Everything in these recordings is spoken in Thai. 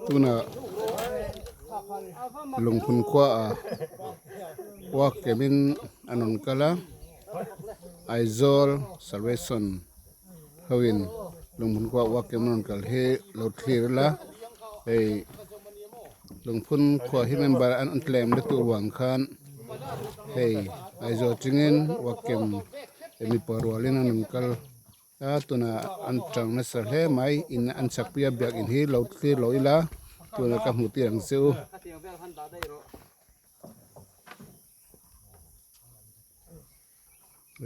ตุนะลงทุนกว่าว่าเกมินอันนั้นก็ละไอโซลซาร์เวชันเฮวินลงทุนกว่าเกมินก็เฮเราเคลียร์ละไอลงทุนกว่าที่เมมเบอร์อันเคลมได้ตัวหวังคันเฮไอโซจิงินว่าเกมมีปอร์วาลินอันนั้นก็ตัวน่ะอันจังนัสเล่ไม่อินอันสักปีเบียกอินฮีเราที่เราอีละตัวน่ะกับหูตีหลังเสียว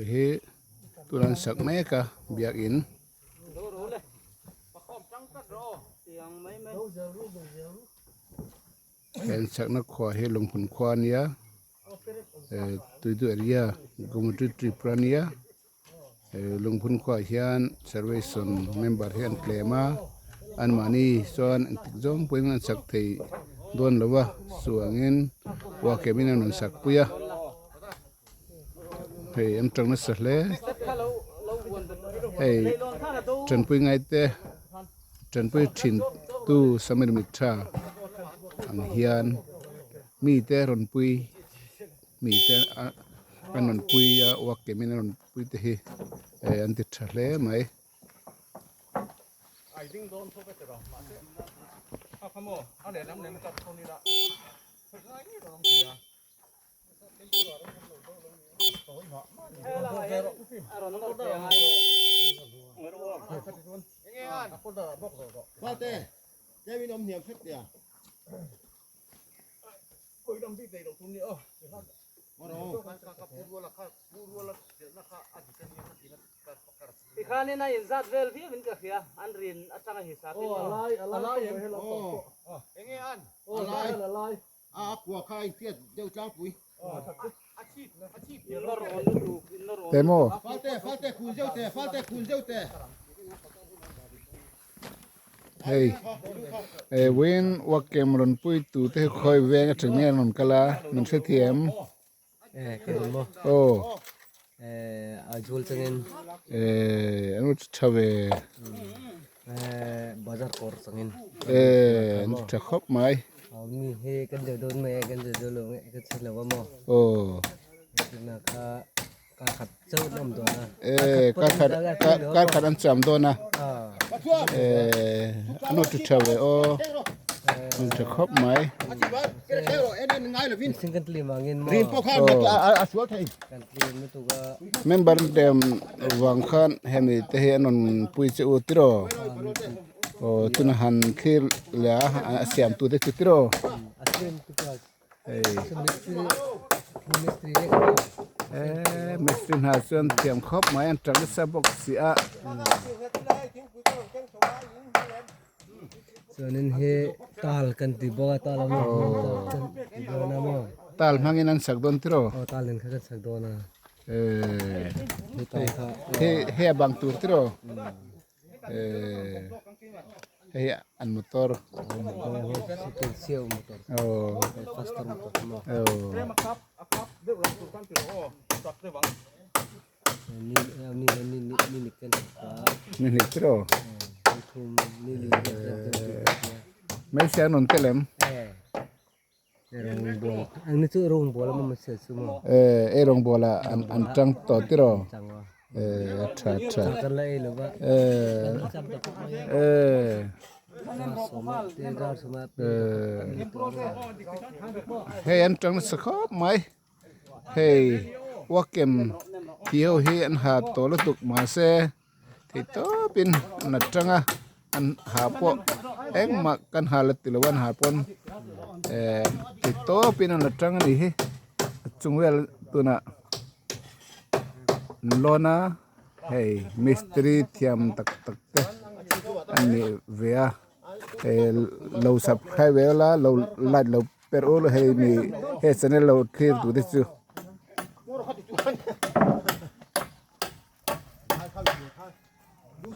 เฮ้ตัวนั้นสักแม่กะเบียกอินเห็นสักนักขวาให้ลงผลควานี้ตัวเรียกมุตรีปรานีลงทุนกว่าเฮียนเซอร์วิสเมมเบอร์เฮียนเคลมาอันมานี่ส่วนติดจงปุ่ยมันสักทีโดนแล้วว่าส่วนเงินว่าเก็บมินันสักปุยเฮ้ยอันตรงนั้นสักเลยเฮ้ยจันปุยไงเต้จันปุยชินตู้สมัยมิตรอันเฮียนมีเต้รอนปุยมีเต้อันนั้นปุยว่าเก็บมินันปุยเต้อันติดทะเลไหมไอ้ดิ้งโดนทุบไปตลอดมาเสียเอาขโมยเอาเหรียญน้ำเหรียญมาจับตรงนี้ละนี่เราต้องเสียว่าแต่ยังมีนมเหนียวเพชรเดียวคุยนมที่เตะตรงนี้อีกครั้งนี้นายจัดเวลพี่เป็นกระเขียอันเรียนอาจารย์หิสับอะไรอย่างนี้อันอะไรกลัวใครเทียดเดี๋ยวจ้างปุ๋ยอาชีพนรกดูนรก เตโมฟาเต้คุณเจ้าเต้เฮ้ยเว้นว่าเกมรอนปุยตู่เต้คอยเวงถึงเนี่ยนนกะลามันเสียเทียมเกิดมั้งโอ้อาจุลจังเงินอันนู้นชาวบาร์คอร์จังเงินอันนู้นจะครบไหมมีเฮกันเดือดโดนแม่กันเดือดโดนเลยก็เชื่อแล้วว่ามั้งโอ้นะคะการขัดเจ้าน้ำตัวนะการขัดอันจำตัวนะอันนู้นจะชาวโอ้มันจะครบไหมซึ่งกันตีมาเงินรีบพอข้าวมาสวดให้กันตีไม่ถูกก็เมมเบอร์เดิมวางขันเฮมิเตเฮนนปุยเจ้าติโรโอ้ตุนหันคิลเล่าเสียมตัวเด็กติโรเสียมตัวมิสตรีหาส่วนเทียมครบไหมอันจังสะบกเสียส่วนนั้นเฮตาลกันติบอกตาลมั้งโดนมั้งตาลมังอินันสักโดนติโรตาลเล่นแค่สักโดนนะเฮบางตัวติโรเฮอันมอเตอร์เซียวมอเตอร์โอ้ฟาสเตอร์มอเตอร์โอ้นี่กันนี่ติโรไม่เสียนนเตลมรงบัวอันนี้ชื่อรงบัวแล้วมันเสียชื่อมั้งรงบัวละอันจังต่อติโรช่กันเลยหรือว่าเฮ้ยอันจังสักครับไหมเฮ้ยว่าเกมเที่ยวเฮียนหาตัวละตุกมาเสที่ตัวเป็นนัดจังอันหาพวกเอ็งมากันหาละติละวันหาปนที่ตัวเป็นนัดจังนี่จงเวลตัวน่ะโลนะเฮ้ยมิสตรีเทียมตักอันนี้เวียเราสับให้เวลาเราไล่เราเปิดโอ้เราให้มีเฮสเนลเราเคลียร์ตัวที่สุด